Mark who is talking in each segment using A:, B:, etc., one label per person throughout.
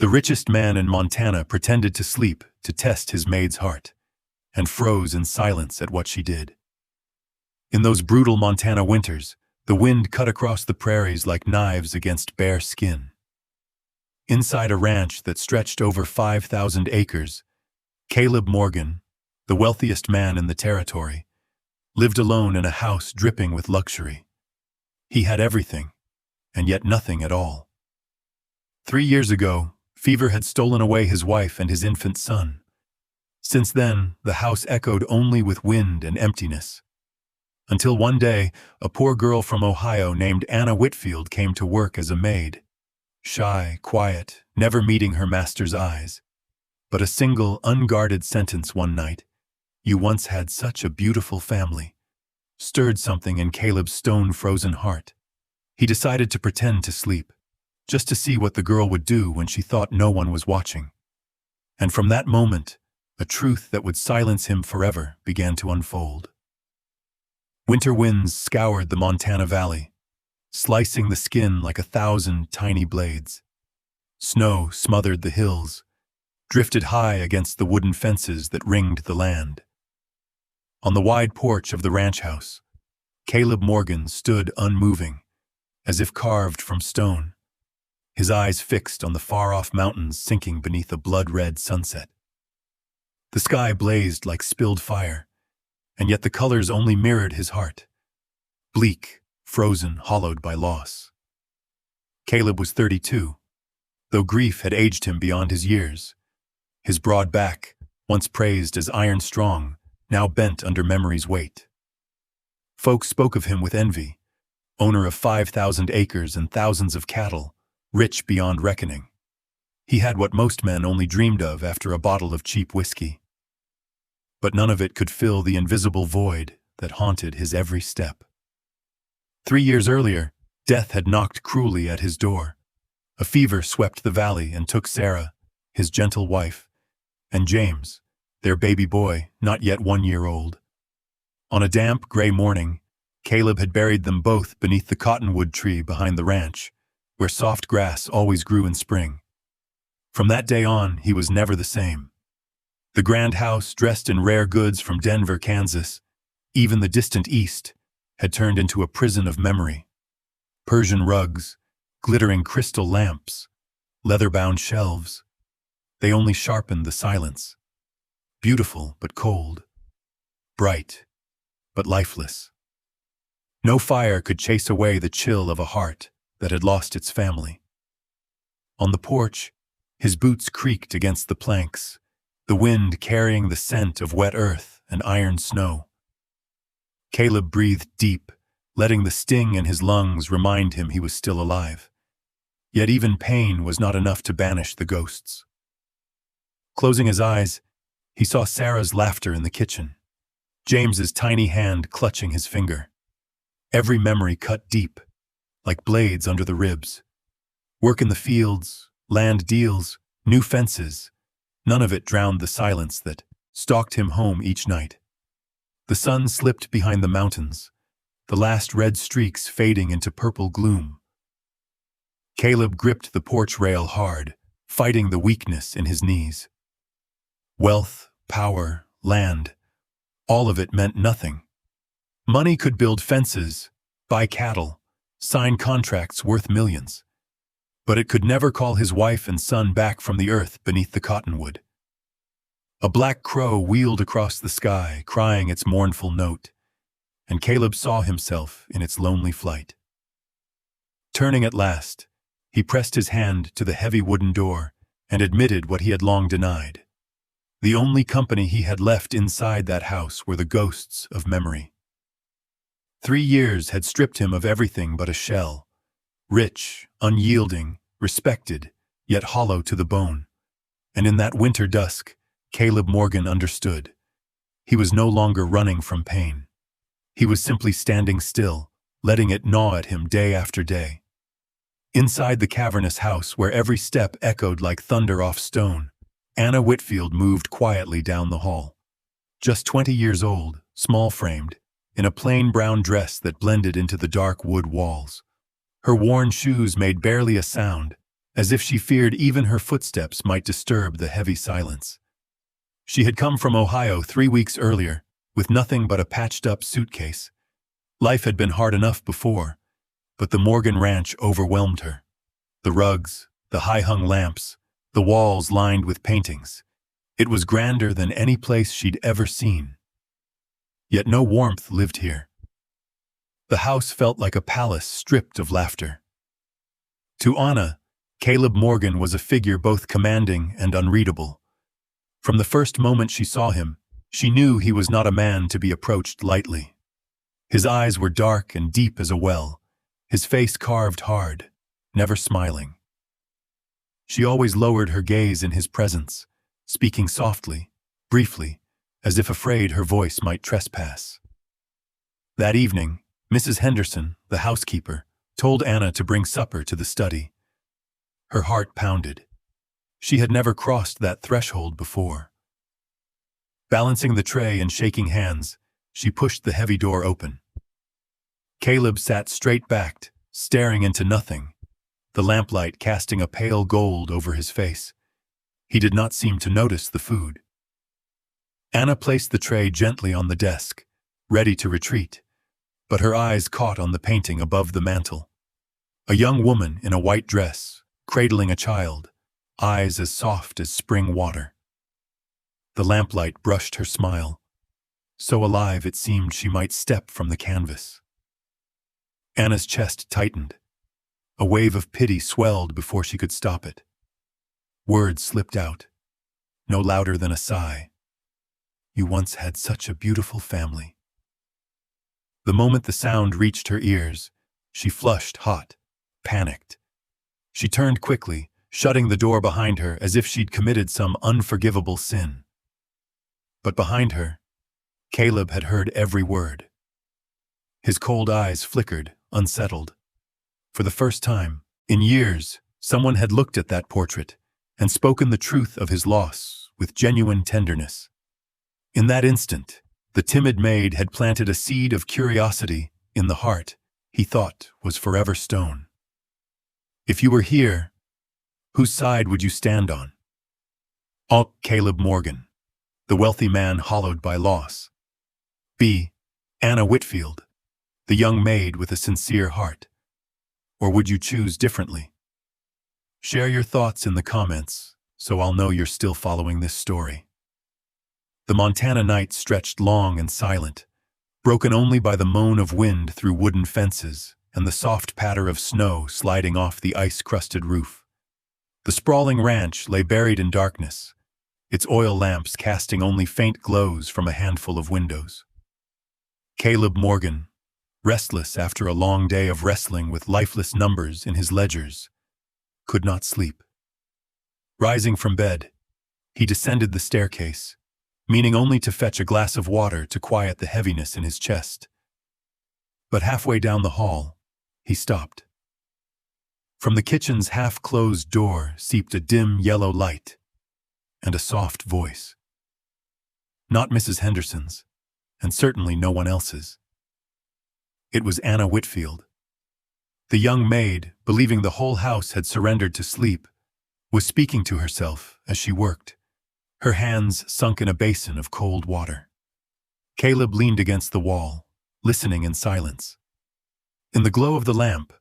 A: The richest man in Montana pretended to sleep to test his maid's heart, and froze in silence at what she did. In those brutal Montana winters, the wind cut across the prairies like knives against bare skin. Inside a ranch that stretched over 5,000 acres, Caleb Morgan, the wealthiest man in the territory, lived alone in a house dripping with luxury. He had everything, and yet nothing at all. 3 years ago, fever had stolen away his wife and his infant son. Since then, the house echoed only with wind and emptiness. Until one day, a poor girl from Ohio named Anna Whitfield came to work as a maid. Shy, quiet, never meeting her master's eyes. But a single, unguarded sentence one night, "You once had such a beautiful family," stirred something in Caleb's stone-frozen heart. He decided to pretend to sleep, just to see what the girl would do when she thought no one was watching. And from that moment, a truth that would silence him forever began to unfold. Winter winds scoured the Montana Valley, slicing the skin like 1,000 tiny blades. Snow smothered the hills, drifted high against the wooden fences that ringed the land. On the wide porch of the ranch house, Caleb Morgan stood unmoving, as if carved from stone, his eyes fixed on the far-off mountains sinking beneath a blood-red sunset. The sky blazed like spilled fire, and yet the colors only mirrored his heart. Bleak, frozen, hollowed by loss. Caleb was 32, though grief had aged him beyond his years. His broad back, once praised as iron-strong, now bent under memory's weight. Folks spoke of him with envy, owner of 5,000 acres and thousands of cattle, rich beyond reckoning. He had what most men only dreamed of after a bottle of cheap whiskey. But none of it could fill the invisible void that haunted his every step. 3 years earlier, death had knocked cruelly at his door. A fever swept the valley and took Sarah, his gentle wife, and James, their baby boy, not yet 1 year old. On a damp, gray morning, Caleb had buried them both beneath the cottonwood tree behind the ranch, where soft grass always grew in spring. From that day on, he was never the same. The grand house, dressed in rare goods from Denver, Kansas, even the distant East, had turned into a prison of memory. Persian rugs, glittering crystal lamps, leather-bound shelves. They only sharpened the silence. Beautiful but cold. Bright but lifeless. No fire could chase away the chill of a heart that had lost its family. On the porch, his boots creaked against the planks, the wind carrying the scent of wet earth and iron snow. Caleb breathed deep, letting the sting in his lungs remind him he was still alive. Yet even pain was not enough to banish the ghosts. Closing his eyes, he saw Sarah's laughter in the kitchen, James's tiny hand clutching his finger. Every memory cut deep, like blades under the ribs. Work in the fields, land deals, new fences. None of it drowned the silence that stalked him home each night. The sun slipped behind the mountains, the last red streaks fading into purple gloom. Caleb gripped the porch rail hard, fighting the weakness in his knees. Wealth, power, land, all of it meant nothing. Money could build fences, buy cattle, sign contracts worth millions. But it could never call his wife and son back from the earth beneath the cottonwood. A black crow wheeled across the sky, crying its mournful note, and Caleb saw himself in its lonely flight. Turning at last, he pressed his hand to the heavy wooden door and admitted what he had long denied. The only company he had left inside that house were the ghosts of memory. 3 years had stripped him of everything but a shell. Rich, unyielding, respected, yet hollow to the bone. And in that winter dusk, Caleb Morgan understood. He was no longer running from pain. He was simply standing still, letting it gnaw at him day after day. Inside the cavernous house, where every step echoed like thunder off stone, Anna Whitfield moved quietly down the hall. Just 20 years old, small-framed, in a plain brown dress that blended into the dark wood walls. Her worn shoes made barely a sound, as if she feared even her footsteps might disturb the heavy silence. She had come from Ohio 3 weeks earlier, with nothing but a patched-up suitcase. Life had been hard enough before, but the Morgan Ranch overwhelmed her. The rugs, the high-hung lamps, the walls lined with paintings. It was grander than any place she'd ever seen. Yet no warmth lived here. The house felt like a palace stripped of laughter. To Anna, Caleb Morgan was a figure both commanding and unreadable. From the first moment she saw him, she knew he was not a man to be approached lightly. His eyes were dark and deep as a well, his face carved hard, never smiling. She always lowered her gaze in his presence, speaking softly, briefly, as if afraid her voice might trespass. That evening, Mrs. Henderson, the housekeeper, told Anna to bring supper to the study. Her heart pounded. She had never crossed that threshold before. Balancing the tray and shaking hands, she pushed the heavy door open. Caleb sat straight-backed, staring into nothing, the lamplight casting a pale gold over his face. He did not seem to notice the food. Anna placed the tray gently on the desk, ready to retreat, but her eyes caught on the painting above the mantel. A young woman in a white dress, cradling a child, eyes as soft as spring water. The lamplight brushed her smile, so alive it seemed she might step from the canvas. Anna's chest tightened. A wave of pity swelled before she could stop it. Words slipped out, no louder than a sigh. You once had such a beautiful family. The moment the sound reached her ears, she flushed hot, panicked. She turned quickly, shutting the door behind her as if she'd committed some unforgivable sin. But behind her, Caleb had heard every word. His cold eyes flickered, unsettled. For the first time, in years, someone had looked at that portrait and spoken the truth of his loss with genuine tenderness. In that instant, the timid maid had planted a seed of curiosity in the heart he thought was forever stone. If you were here, whose side would you stand on? A. Caleb Morgan, the wealthy man hollowed by loss. B. Anna Whitfield, the young maid with a sincere heart. Or would you choose differently? Share your thoughts in the comments, so I'll know you're still following this story. The Montana night stretched long and silent, broken only by the moan of wind through wooden fences and the soft patter of snow sliding off the ice-crusted roof. The sprawling ranch lay buried in darkness, its oil lamps casting only faint glows from a handful of windows. Caleb Morgan, restless after a long day of wrestling with lifeless numbers in his ledgers, could not sleep. Rising from bed, he descended the staircase, meaning only to fetch a glass of water to quiet the heaviness in his chest. But halfway down the hall, he stopped. From the kitchen's half-closed door seeped a dim yellow light and a soft voice. Not Mrs. Henderson's, and certainly no one else's. It was Anna Whitfield. The young maid, believing the whole house had surrendered to sleep, was speaking to herself as she worked, her hands sunk in a basin of cold water. Caleb leaned against the wall, listening in silence. In the glow of the lamp,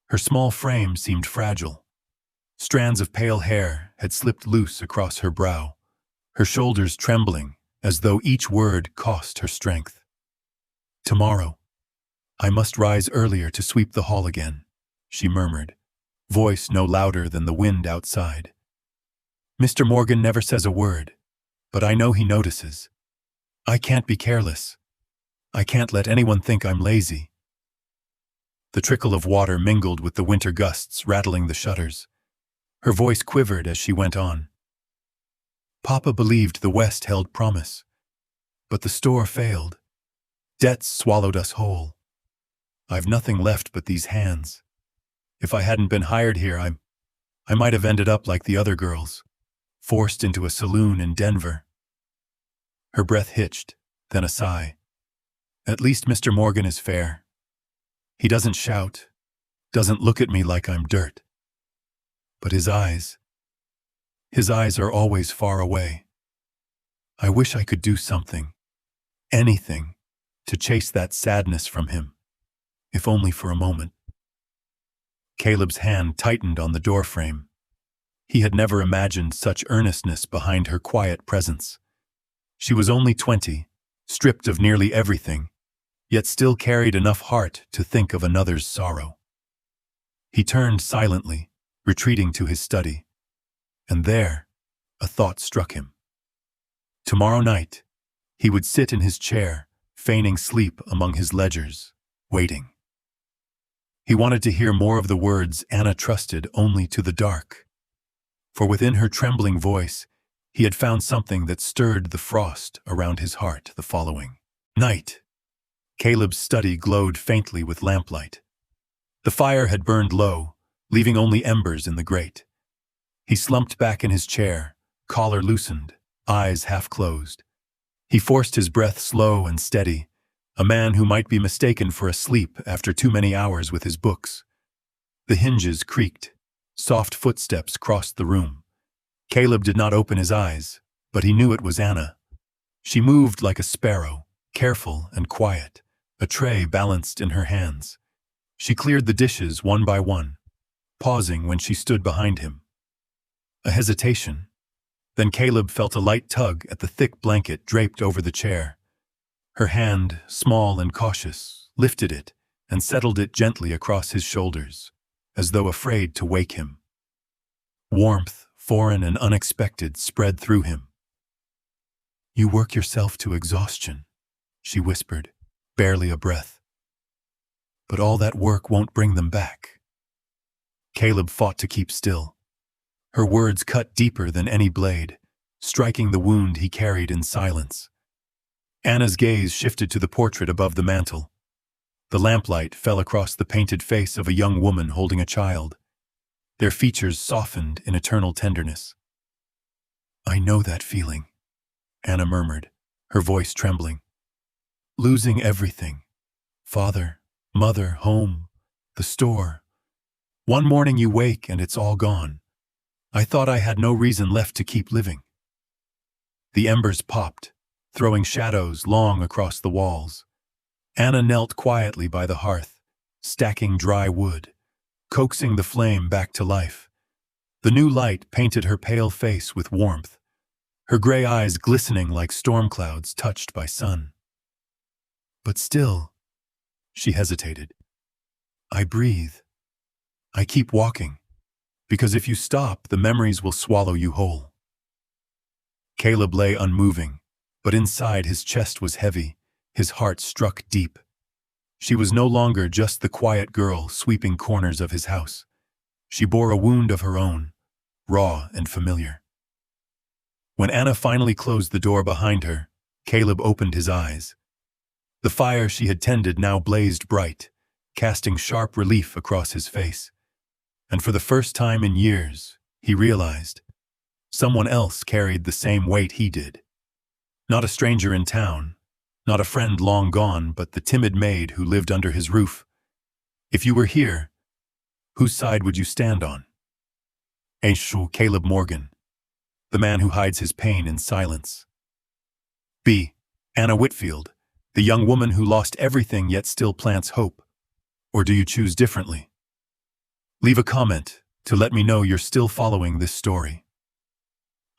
A: her small frame seemed fragile. Strands of pale hair had slipped loose across her brow, her shoulders trembling as though each word cost her strength. Tomorrow, I must rise earlier to sweep the hall again, she murmured, voice no louder than the wind outside. Mr. Morgan never says a word, but I know he notices. I can't be careless. I can't let anyone think I'm lazy. The trickle of water mingled with the winter gusts rattling the shutters. Her voice quivered as she went on. Papa believed the West held promise, but the store failed. Debts swallowed us whole. I've nothing left but these hands. If I hadn't been hired here, I might have ended up like the other girls, forced into a saloon in Denver. Her breath hitched, then a sigh. At least Mr. Morgan is fair. He doesn't shout, doesn't look at me like I'm dirt. But his eyes are always far away. I wish I could do something, anything, to chase that sadness from him, if only for a moment. Caleb's hand tightened on the doorframe. He had never imagined such earnestness behind her quiet presence. She was only 20, stripped of nearly everything, yet still carried enough heart to think of another's sorrow. He turned silently, retreating to his study. And there, a thought struck him. Tomorrow night, he would sit in his chair, feigning sleep among his ledgers, waiting. He wanted to hear more of the words Anna trusted only to the dark. For within her trembling voice, he had found something that stirred the frost around his heart the following night. Caleb's study glowed faintly with lamplight. The fire had burned low, leaving only embers in the grate. He slumped back in his chair, collar loosened, eyes half closed. He forced his breath slow and steady, a man who might be mistaken for asleep after too many hours with his books. The hinges creaked. Soft footsteps crossed the room. Caleb did not open his eyes, but he knew it was Anna. She moved like a sparrow, careful and quiet, a tray balanced in her hands. She cleared the dishes one by one, pausing when she stood behind him. A hesitation. Then Caleb felt a light tug at the thick blanket draped over the chair. Her hand, small and cautious, lifted it and settled it gently across his shoulders, as though afraid to wake him. Warmth, foreign and unexpected, spread through him. "You work yourself to exhaustion," she whispered, barely a breath. "But all that work won't bring them back." Caleb fought to keep still. Her words cut deeper than any blade, striking the wound he carried in silence. Anna's gaze shifted to the portrait above the mantel. The lamplight fell across the painted face of a young woman holding a child. Their features softened in eternal tenderness. "I know that feeling," Anna murmured, her voice trembling. "Losing everything. Father, mother, home, the store. One morning you wake and it's all gone. I thought I had no reason left to keep living." The embers popped, throwing shadows long across the walls. Anna knelt quietly by the hearth, stacking dry wood, coaxing the flame back to life. The new light painted her pale face with warmth, her gray eyes glistening like storm clouds touched by sun. "But still," she hesitated, "I breathe. I keep walking, because if you stop, the memories will swallow you whole." Caleb lay unmoving, but inside his chest was heavy, his heart struck deep. She was no longer just the quiet girl sweeping corners of his house. She bore a wound of her own, raw and familiar. When Anna finally closed the door behind her, Caleb opened his eyes. The fire she had tended now blazed bright, casting sharp relief across his face. And for the first time in years, he realized someone else carried the same weight he did. Not a stranger in town, not a friend long gone, but the timid maid who lived under his roof. If you were here, whose side would you stand on? Caleb Morgan, the man who hides his pain in silence. B. Anna Whitfield, the young woman who lost everything yet still plants hope. Or do you choose differently? Leave a comment to let me know you're still following this story.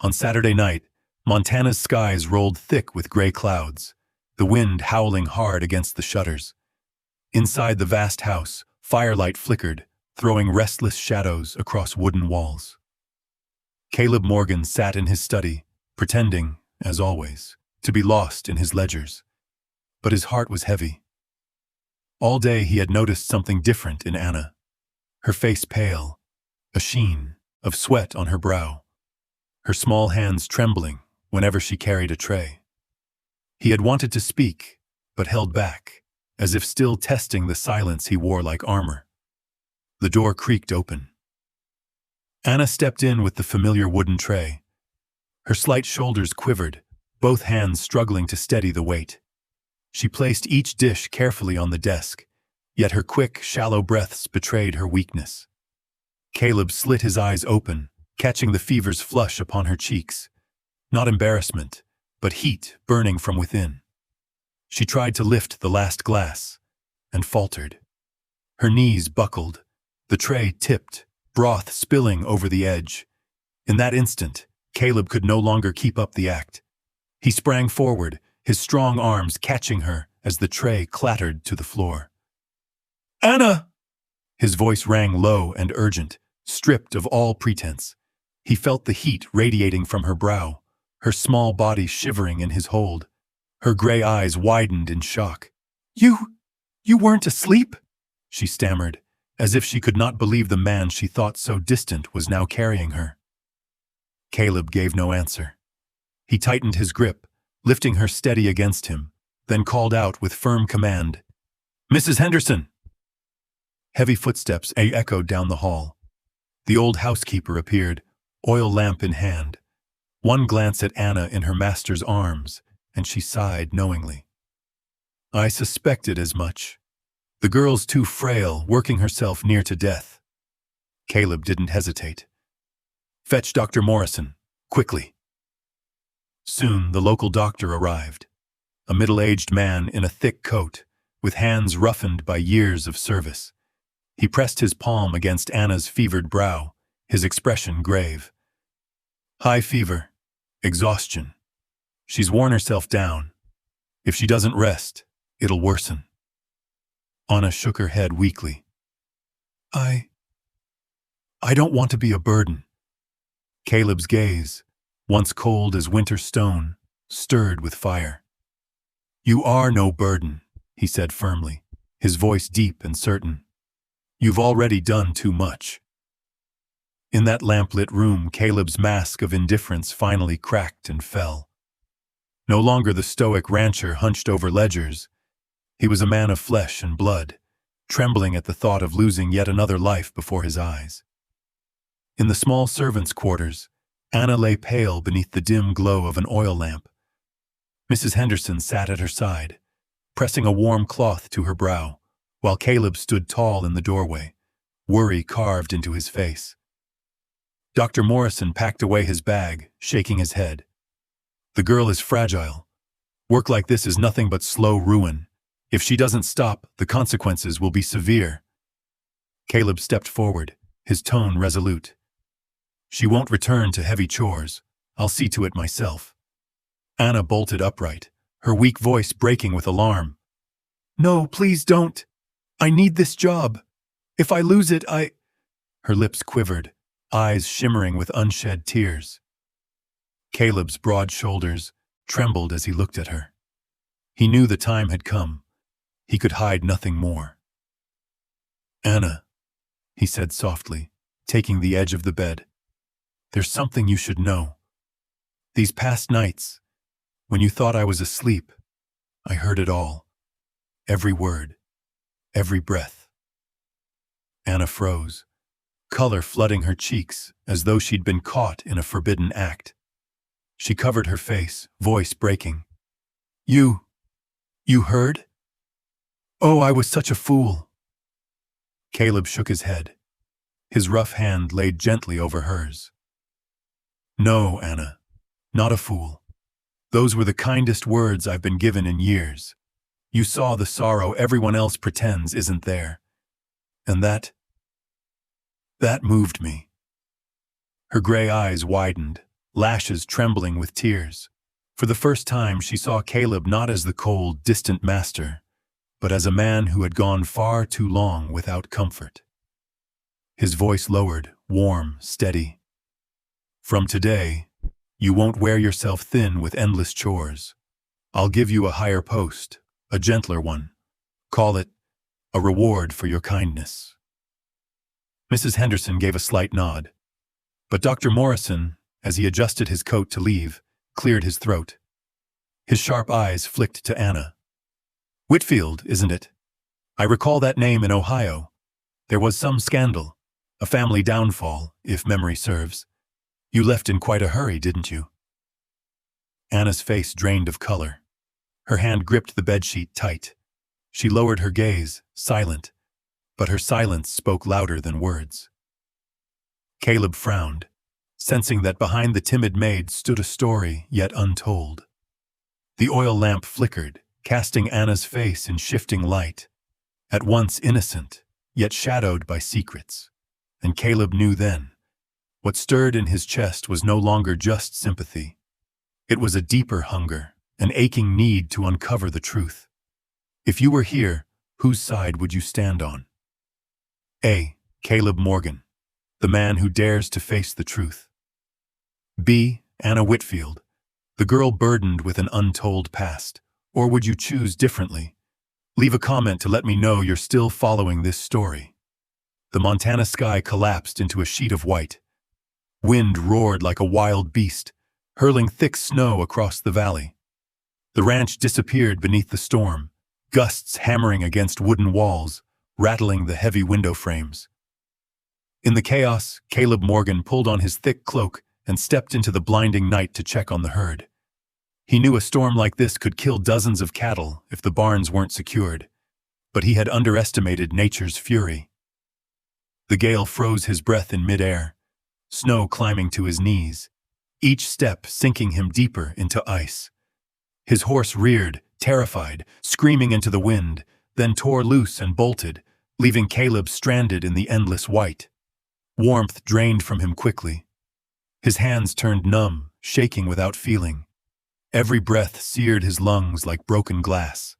A: On Saturday night, Montana's skies rolled thick with gray clouds, the wind howling hard against the shutters. Inside the vast house, firelight flickered, throwing restless shadows across wooden walls. Caleb Morgan sat in his study, pretending, as always, to be lost in his ledgers. But his heart was heavy. All day he had noticed something different in Anna. Her face pale, a sheen of sweat on her brow, her small hands trembling whenever she carried a tray. He had wanted to speak, but held back, as if still testing the silence he wore like armor. The door creaked open. Anna stepped in with the familiar wooden tray. Her slight shoulders quivered, both hands struggling to steady the weight. She placed each dish carefully on the desk, yet her quick, shallow breaths betrayed her weakness. Caleb slit his eyes open, catching the fever's flush upon her cheeks. Not embarrassment, but heat burning from within. She tried to lift the last glass, and faltered. Her knees buckled, the tray tipped, broth spilling over the edge. In that instant, Caleb could no longer keep up the act. He sprang forward, his strong arms catching her as the tray clattered to the floor. "Anna!" His voice rang low and urgent, stripped of all pretense. He felt the heat radiating from her brow, her small body shivering in his hold. Her gray eyes widened in shock. You weren't asleep?" she stammered, as if she could not believe the man she thought so distant was now carrying her. Caleb gave no answer. He tightened his grip, lifting her steady against him, then called out with firm command, "Mrs. Henderson!" Heavy footsteps echoed down the hall. The old housekeeper appeared, oil lamp in hand. One glance at Anna in her master's arms, and she sighed knowingly. "I suspected as much. The girl's too frail, working herself near to death." Caleb didn't hesitate. "Fetch Dr. Morrison, quickly." Soon the local doctor arrived, a middle-aged man in a thick coat, with hands roughened by years of service. He pressed his palm against Anna's fevered brow, his expression grave. "High fever, exhaustion. She's worn herself down. If she doesn't rest, it'll worsen." Anna shook her head weakly. I don't want to be a burden." Caleb's gaze, once cold as winter stone, stirred with fire. "You are no burden," he said firmly, his voice deep and certain. "You've already done too much." In that lamplit room, Caleb's mask of indifference finally cracked and fell. No longer the stoic rancher hunched over ledgers. He was a man of flesh and blood, trembling at the thought of losing yet another life before his eyes. In the small servants' quarters, Anna lay pale beneath the dim glow of an oil lamp. Mrs. Henderson sat at her side, pressing a warm cloth to her brow, while Caleb stood tall in the doorway, worry carved into his face. Dr. Morrison packed away his bag, shaking his head. "The girl is fragile. Work like this is nothing but slow ruin. If she doesn't stop, the consequences will be severe." Caleb stepped forward, his tone resolute. "She won't return to heavy chores. I'll see to it myself." Anna bolted upright, her weak voice breaking with alarm. "No, please don't. I need this job. If I lose it, Her lips quivered, eyes shimmering with unshed tears. Caleb's broad shoulders trembled as he looked at her. He knew the time had come. He could hide nothing more. "Anna," he said softly, taking the edge of the bed, "there's something you should know. These past nights, when you thought I was asleep, I heard it all. Every word, every breath." Anna froze, color flooding her cheeks as though she'd been caught in a forbidden act. She covered her face, voice breaking. You heard? Oh, I was such a fool." Caleb shook his head. His rough hand laid gently over hers. "No, Anna, not a fool. Those were the kindest words I've been given in years. You saw the sorrow everyone else pretends isn't there. And that moved me." Her gray eyes widened, lashes trembling with tears. For the first time, she saw Caleb not as the cold, distant master, but as a man who had gone far too long without comfort. His voice lowered, warm, steady. "From today, you won't wear yourself thin with endless chores. I'll give you a higher post, a gentler one. Call it a reward for your kindness." Mrs. Henderson gave a slight nod, but Dr. Morrison, as he adjusted his coat to leave, cleared his throat. His sharp eyes flicked to Anna. "Whitfield, isn't it? I recall that name in Ohio. There was some scandal, a family downfall, if memory serves. You left in quite a hurry, didn't you?" Anna's face drained of color. Her hand gripped the bedsheet tight. She lowered her gaze, silent, but her silence spoke louder than words. Caleb frowned, sensing that behind the timid maid stood a story yet untold. The oil lamp flickered, casting Anna's face in shifting light, at once innocent, yet shadowed by secrets. And Caleb knew then. What stirred in his chest was no longer just sympathy. It was a deeper hunger, an aching need to uncover the truth. If you were here, whose side would you stand on? A. Caleb Morgan, the man who dares to face the truth. B. Anna Whitfield, the girl burdened with an untold past. Or would you choose differently? Leave a comment to let me know you're still following this story. The Montana sky collapsed into a sheet of white. Wind roared like a wild beast, hurling thick snow across the valley. The ranch disappeared beneath the storm, gusts hammering against wooden walls, rattling the heavy window frames. In the chaos, Caleb Morgan pulled on his thick cloak and stepped into the blinding night to check on the herd. He knew a storm like this could kill dozens of cattle if the barns weren't secured, but he had underestimated nature's fury. The gale froze his breath in midair, snow climbing to his knees, each step sinking him deeper into ice. His horse reared, terrified, screaming into the wind, then tore loose and bolted, leaving Caleb stranded in the endless white. Warmth drained from him quickly. His hands turned numb, shaking without feeling. Every breath seared his lungs like broken glass.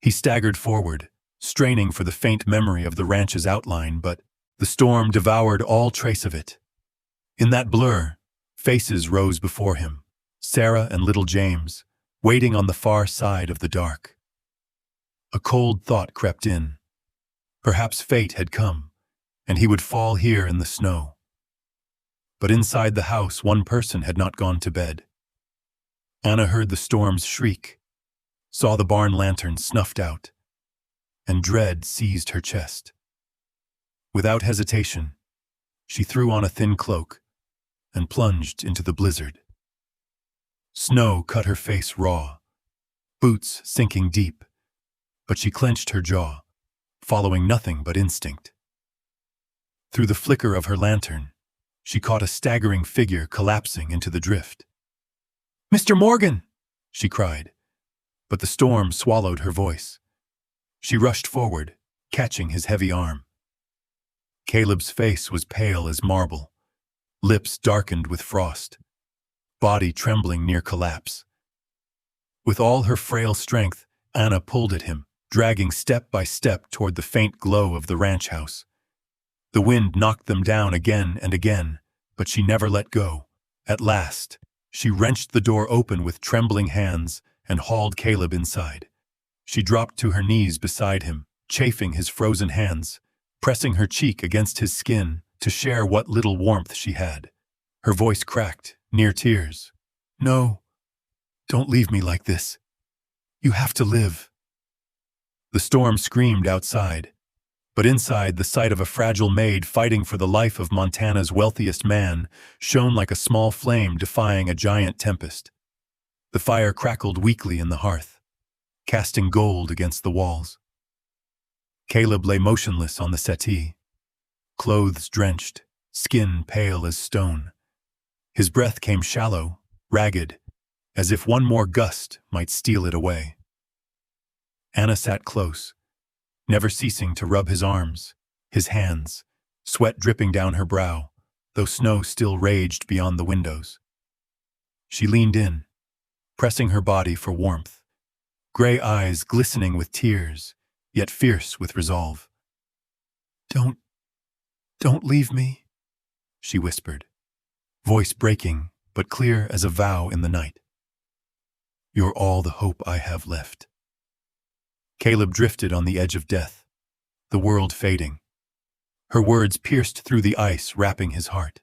A: He staggered forward, straining for the faint memory of the ranch's outline, but the storm devoured all trace of it. In that blur, faces rose before him, Sarah and little James, waiting on the far side of the dark. A cold thought crept in. Perhaps fate had come, and he would fall here in the snow. But inside the house, one person had not gone to bed. Anna heard the storm's shriek, saw the barn lantern snuffed out, and dread seized her chest. Without hesitation, she threw on a thin cloak and plunged into the blizzard. Snow cut her face raw, boots sinking deep, but she clenched her jaw, following nothing but instinct. Through the flicker of her lantern, she caught a staggering figure collapsing into the drift. "Mr. Morgan!" she cried, but the storm swallowed her voice. She rushed forward, catching his heavy arm. Caleb's face was pale as marble, lips darkened with frost, body trembling near collapse. With all her frail strength, Anna pulled at him, dragging step by step toward the faint glow of the ranch house. The wind knocked them down again and again, but she never let go. At last, she wrenched the door open with trembling hands and hauled Caleb inside. She dropped to her knees beside him, chafing his frozen hands, pressing her cheek against his skin to share what little warmth she had. Her voice cracked, near tears. "No, don't leave me like this. You have to live." The storm screamed outside, but inside, the sight of a fragile maid fighting for the life of Montana's wealthiest man shone like a small flame defying a giant tempest. The fire crackled weakly in the hearth, casting gold against the walls. Caleb lay motionless on the settee, clothes drenched, skin pale as stone. His breath came shallow, ragged, as if one more gust might steal it away. Anna sat close, never ceasing to rub his arms, his hands, sweat dripping down her brow, though snow still raged beyond the windows. She leaned in, pressing her body for warmth, gray eyes glistening with tears, yet fierce with resolve. Don't leave me," she whispered, voice breaking but clear as a vow in the night. "You're all the hope I have left." Caleb drifted on the edge of death, the world fading. Her words pierced through the ice, wrapping his heart.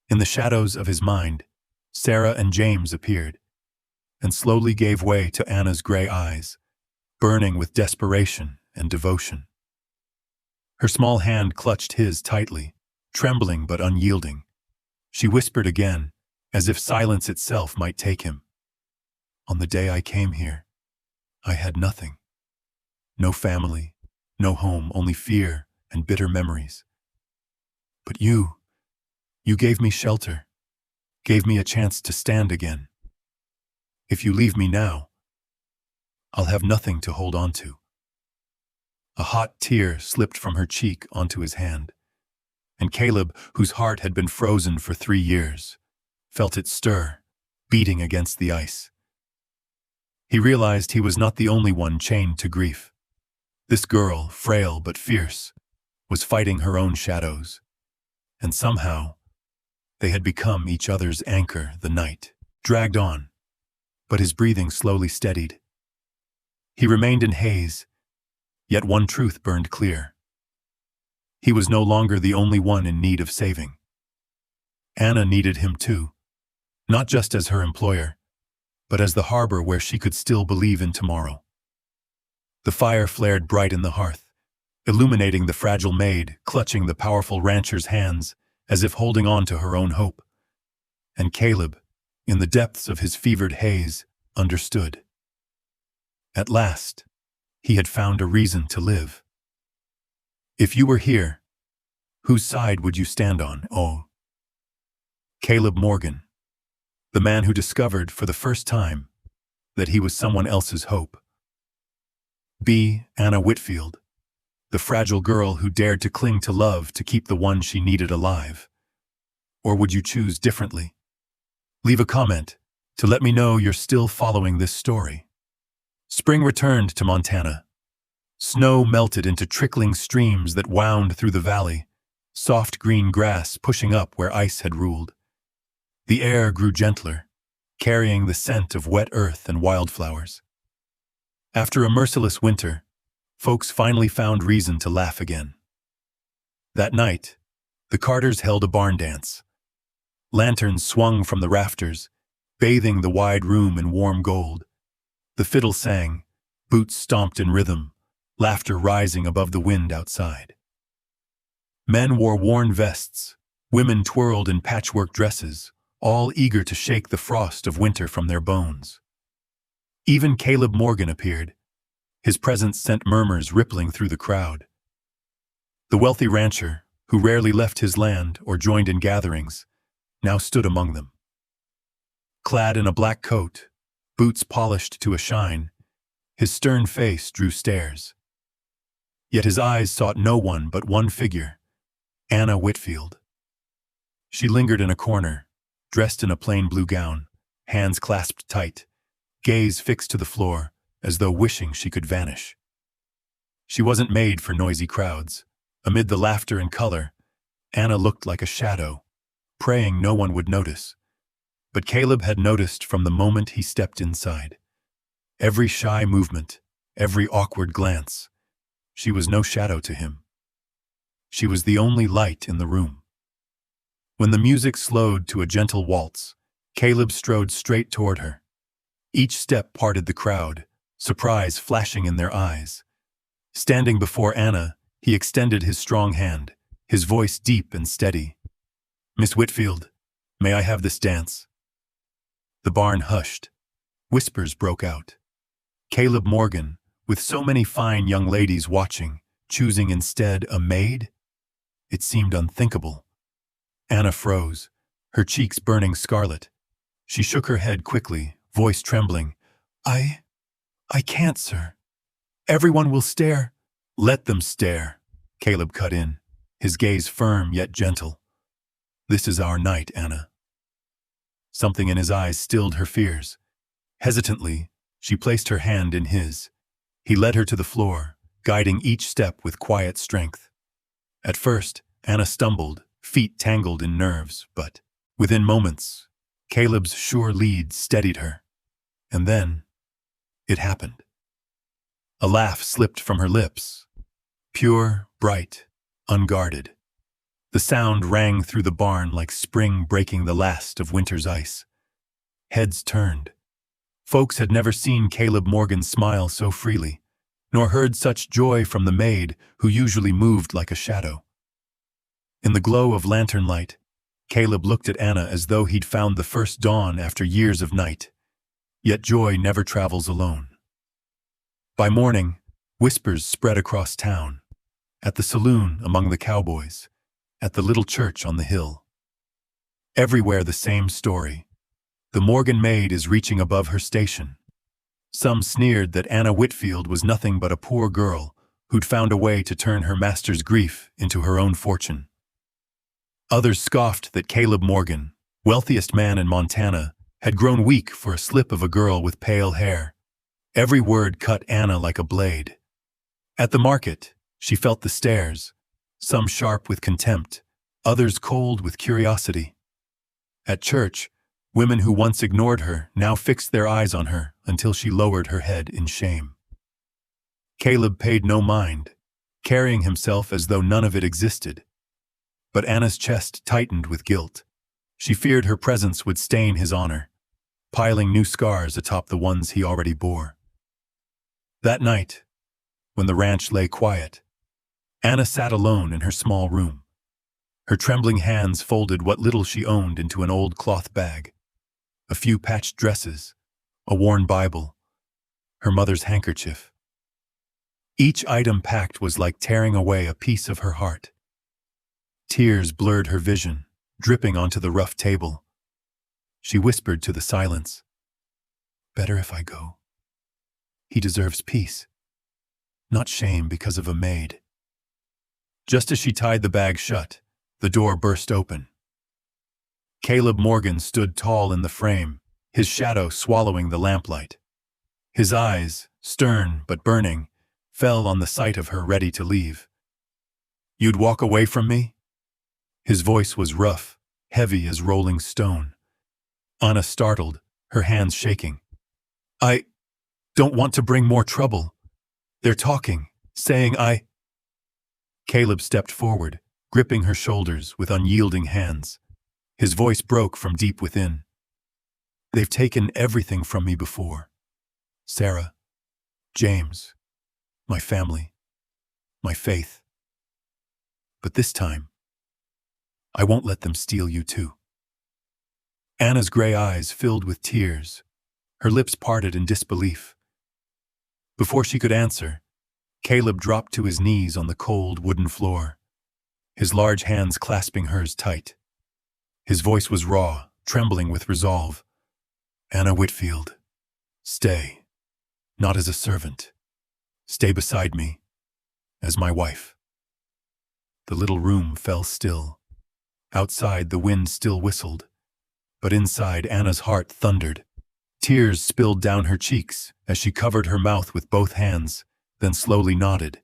A: In the shadows of his mind, Sarah and James appeared, and slowly gave way to Anna's gray eyes, burning with desperation and devotion. Her small hand clutched his tightly, trembling but unyielding. She whispered again, as if silence itself might take him. "On the day I came here, I had nothing. No family, no home, only fear and bitter memories. But you You gave me shelter, gave me a chance to stand again. If you leave me now, I'll have nothing to hold on to." A hot tear slipped from her cheek onto his hand, and Caleb, whose heart had been frozen for 3 years, felt it stir, beating against the ice. He realized he was not the only one chained to grief. This girl, frail but fierce, was fighting her own shadows, and somehow they had become each other's anchor. The night dragged on, but his breathing slowly steadied. He remained in haze, yet one truth burned clear. He was no longer the only one in need of saving. Anna needed him too, not just as her employer, but as the harbor where she could still believe in tomorrow. The fire flared bright in the hearth, illuminating the fragile Maid, clutching the powerful rancher's hands as if holding on to her own hope. And Caleb, in the depths of his fevered haze, understood. At last, he had found a reason to live. If you were here, whose side would you stand on? Oh. Caleb Morgan, the man who discovered for the first time that he was someone else's hope. B. Anna Whitfield, the fragile girl who dared to cling to love to keep the one she needed alive. Or would you choose differently? Leave a comment to let me know you're still following this story. Spring returned to Montana. Snow melted into trickling streams that wound through the valley, soft green grass pushing up where ice had ruled. The air grew gentler, carrying the scent of wet earth and wildflowers. After a merciless winter, folks finally found reason to laugh again. That night, the Carters held a barn dance. Lanterns swung from the rafters, bathing the wide room in warm gold. The fiddle sang, boots stomped in rhythm, laughter rising above the wind outside. Men wore worn vests, women twirled in patchwork dresses, all eager to shake the frost of winter from their bones. Even Caleb Morgan appeared. His presence sent murmurs rippling through the crowd. The wealthy rancher, who rarely left his land or joined in gatherings, now stood among them. Clad in a black coat, boots polished to a shine, his stern face drew stares. Yet his eyes sought no one but one figure, Anna Whitfield. She lingered in a corner, dressed in a plain blue gown, hands clasped tight, gaze fixed to the floor, as though wishing she could vanish. She wasn't made for noisy crowds. Amid the laughter and color, Anna looked like a shadow, praying no one would notice. But Caleb had noticed from the moment he stepped inside. Every shy movement, every awkward glance. She was no shadow to him. She was the only light in the room. When the music slowed to a gentle waltz, Caleb strode straight toward her. Each step parted the crowd, surprise flashing in their eyes. Standing before Anna, he extended his strong hand, his voice deep and steady. "Miss Whitfield, may I have this dance?" The barn hushed. Whispers broke out. Caleb Morgan, with so many fine young ladies watching, choosing instead a maid? It seemed unthinkable. Anna froze, her cheeks burning scarlet. She shook her head quickly, voice trembling. I can't, sir. Everyone will stare." "Let them stare," Caleb cut in, his gaze firm yet gentle. "This is our night, Anna." Something in his eyes stilled her fears. Hesitantly, she placed her hand in his. He led her to the floor, guiding each step with quiet strength. At first, Anna stumbled, feet tangled in nerves, but within moments, Caleb's sure lead steadied her. And then, it happened. A laugh slipped from her lips. Pure, bright, unguarded. The sound rang through the barn like spring breaking the last of winter's ice. Heads turned. Folks had never seen Caleb Morgan smile so freely, nor heard such joy from the maid who usually moved like a shadow. In the glow of lantern light, Caleb looked at Anna as though he'd found the first dawn after years of night. Yet joy never travels alone. By morning, whispers spread across town, at the saloon among the cowboys, at the little church on the hill. Everywhere the same story. The Morgan maid is reaching above her station. Some sneered that Anna Whitfield was nothing but a poor girl who'd found a way to turn her master's grief into her own fortune. Others scoffed that Caleb Morgan, wealthiest man in Montana, had grown weak for a slip of a girl with pale hair. Every word cut Anna like a blade. At the market, she felt the stares, some sharp with contempt, others cold with curiosity. At church, women who once ignored her now fixed their eyes on her until she lowered her head in shame. Caleb paid no mind, carrying himself as though none of it existed. But Anna's chest tightened with guilt. She feared her presence would stain his honor, piling new scars atop the ones he already bore. That night, when the ranch lay quiet, Anna sat alone in her small room. Her trembling hands folded what little she owned into an old cloth bag. A few patched dresses, a worn Bible, her mother's handkerchief. Each item packed was like tearing away a piece of her heart. Tears blurred her vision, dripping onto the rough table. She whispered to the silence, "Better if I go. He deserves peace, not shame because of a maid." Just as she tied the bag shut, the door burst open. Caleb Morgan stood tall in the frame, his shadow swallowing the lamplight. His eyes, stern but burning, fell on the sight of her ready to leave. "You'd walk away from me?" His voice was rough, heavy as rolling stone. Anna startled, her hands shaking. "I don't want to bring more trouble. They're talking, saying I—" Caleb stepped forward, gripping her shoulders with unyielding hands. His voice broke from deep within. "They've taken everything from me before. Sarah, James, my family, my faith. But this time, I won't let them steal you too." Anna's gray eyes filled with tears, her lips parted in disbelief. Before she could answer, Caleb dropped to his knees on the cold wooden floor, his large hands clasping hers tight. His voice was raw, trembling with resolve. "Anna Whitfield, stay, not as a servant. Stay beside me, as my wife." The little room fell still. Outside, the wind still whistled, but inside, Anna's heart thundered. Tears spilled down her cheeks as she covered her mouth with both hands, then slowly nodded.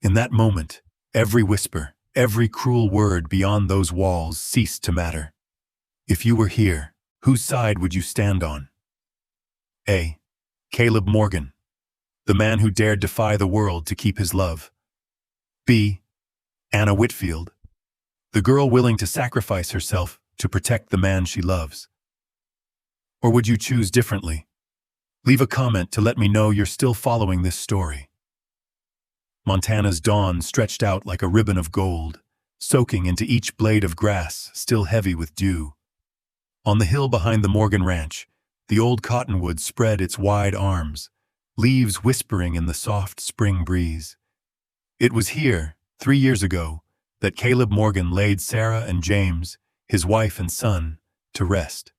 A: In that moment, every whisper, every cruel word beyond those walls ceased to matter. If you were here, whose side would you stand on? A. Caleb Morgan, the man who dared defy the world to keep his love. B. Anna Whitfield, the girl willing to sacrifice herself to protect the man she loves. Or would you choose differently? Leave a comment to let me know you're still following this story. Montana's dawn stretched out like a ribbon of gold, soaking into each blade of grass still heavy with dew. On the hill behind the Morgan Ranch, the old cottonwood spread its wide arms, leaves whispering in the soft spring breeze. It was here, 3 years ago, that Caleb Morgan laid Sarah and James, his wife and son, to rest.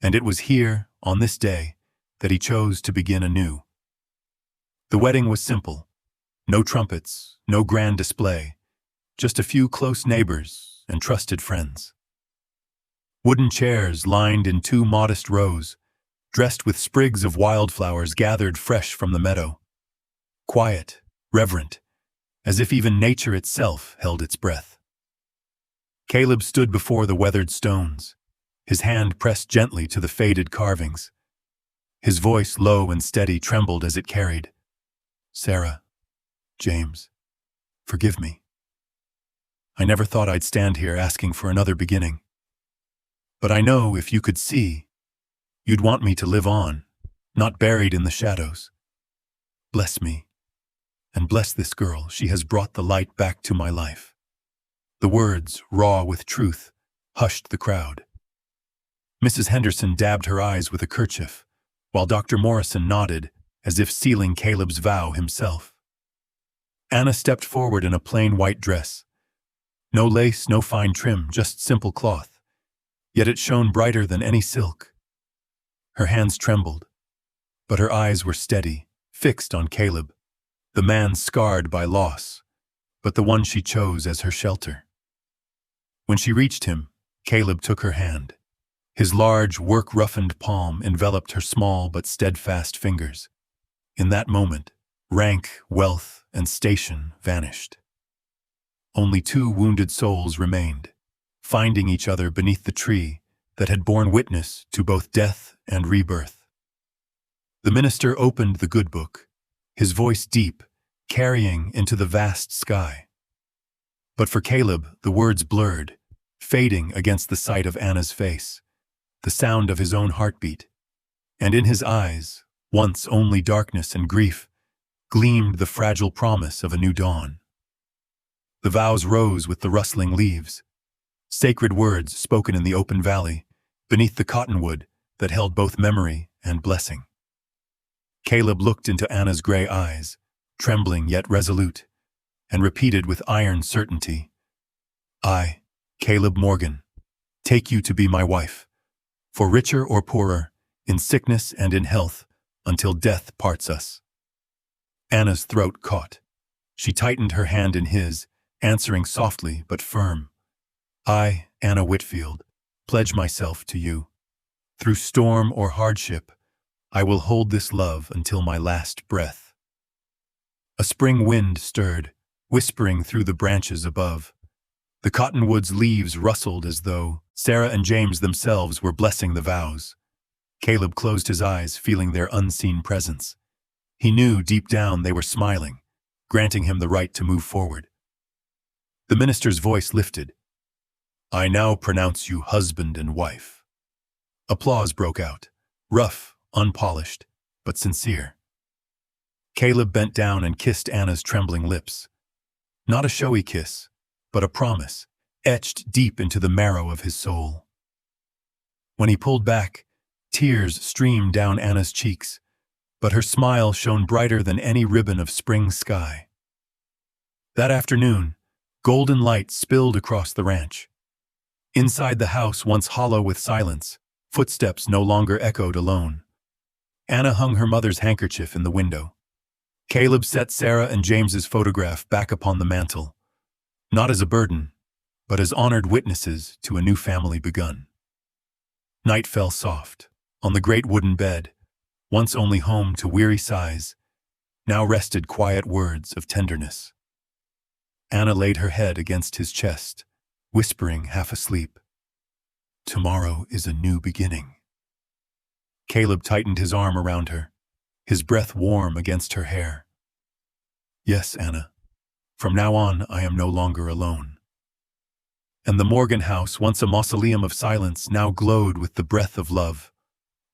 A: And it was here, on this day, that he chose to begin anew. The wedding was simple. No trumpets, no grand display, just a few close neighbors and trusted friends. Wooden chairs lined in 2 modest rows, dressed with sprigs of wildflowers gathered fresh from the meadow. Quiet, reverent, as if even nature itself held its breath. Caleb stood before the weathered stones, his hand pressed gently to the faded carvings. His voice, low and steady, trembled as it carried, "Sarah, James, forgive me. I never thought I'd stand here asking for another beginning. But I know if you could see, you'd want me to live on, not buried in the shadows. Bless me, and bless this girl. She has brought the light back to my life." The words, raw with truth, hushed the crowd. Mrs. Henderson dabbed her eyes with a kerchief, while Dr. Morrison nodded, as if sealing Caleb's vow himself. Anna stepped forward in a plain white dress. No lace, no fine trim, just simple cloth. yet it shone brighter than any silk. Her hands trembled, but her eyes were steady, fixed on Caleb, the man scarred by loss, but the one she chose as her shelter. When she reached him, Caleb took her hand. His large, work-roughened palm enveloped her small but steadfast fingers. In that moment, rank, wealth, and station vanished. Only two wounded souls remained, finding each other beneath the tree that had borne witness to both death and rebirth. The minister opened the good book, his voice deep, carrying into the vast sky. But for Caleb, the words blurred, fading against the sight of Anna's face, the sound of his own heartbeat, and in his eyes, once only darkness and grief, gleamed the fragile promise of a new dawn. The vows rose with the rustling leaves, sacred words spoken in the open valley, beneath the cottonwood that held both memory and blessing. Caleb looked into Anna's gray eyes, trembling yet resolute, and repeated with iron certainty, "I, Caleb Morgan, take you to be my wife, for richer or poorer, in sickness and in health, until death parts us." Anna's throat caught. She tightened her hand in his, answering softly but firm, "I, Anna Whitfield, pledge myself to you. Through storm or hardship, I will hold this love until my last breath." A spring wind stirred, whispering through the branches above. The cottonwood's leaves rustled as though Sarah and James themselves were blessing the vows. Caleb closed his eyes, feeling their unseen presence. He knew deep down they were smiling, granting him the right to move forward. The minister's voice lifted. "I now pronounce you husband and wife." Applause broke out, rough, unpolished, but sincere. Caleb bent down and kissed Anna's trembling lips. Not a showy kiss, but a promise, etched deep into the marrow of his soul. When he pulled back, tears streamed down Anna's cheeks, but her smile shone brighter than any ribbon of spring sky. That afternoon, golden light spilled across the ranch. Inside the house, once hollow with silence, footsteps no longer echoed alone. Anna hung her mother's handkerchief in the window. Caleb set Sarah and James's photograph back upon the mantel, not as a burden, but as honored witnesses to a new family begun. Night fell soft. On the great wooden bed, once only home to weary sighs, now rested quiet words of tenderness. Anna laid her head against his chest, whispering half asleep, "Tomorrow is a new beginning." Caleb tightened his arm around her, his breath warm against her hair. "Yes, Anna, from now on I am no longer alone." And the Morgan house, once a mausoleum of silence, now glowed with the breath of love,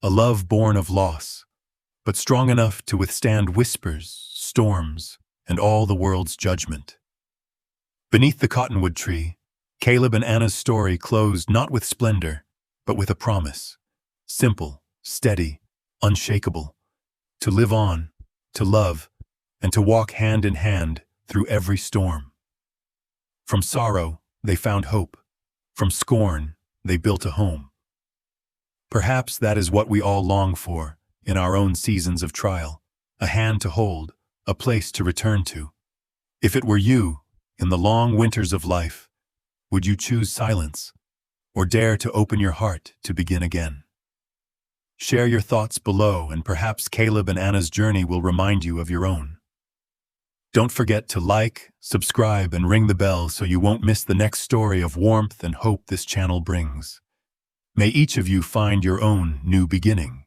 A: a love born of loss, but strong enough to withstand whispers, storms, and all the world's judgment. Beneath the cottonwood tree, Caleb and Anna's story closed not with splendor, but with a promise, simple, steady, unshakable, to live on, to love, and to walk hand in hand through every storm. From sorrow, they found hope. From scorn, they built a home. Perhaps that is what we all long for in our own seasons of trial, a hand to hold, a place to return to. If it were you, in the long winters of life, would you choose silence, or dare to open your heart to begin again? Share your thoughts below, and perhaps Caleb and Anna's journey will remind you of your own. Don't forget to like, subscribe, and ring the bell so you won't miss the next story of warmth and hope this channel brings. May each of you find your own new beginning.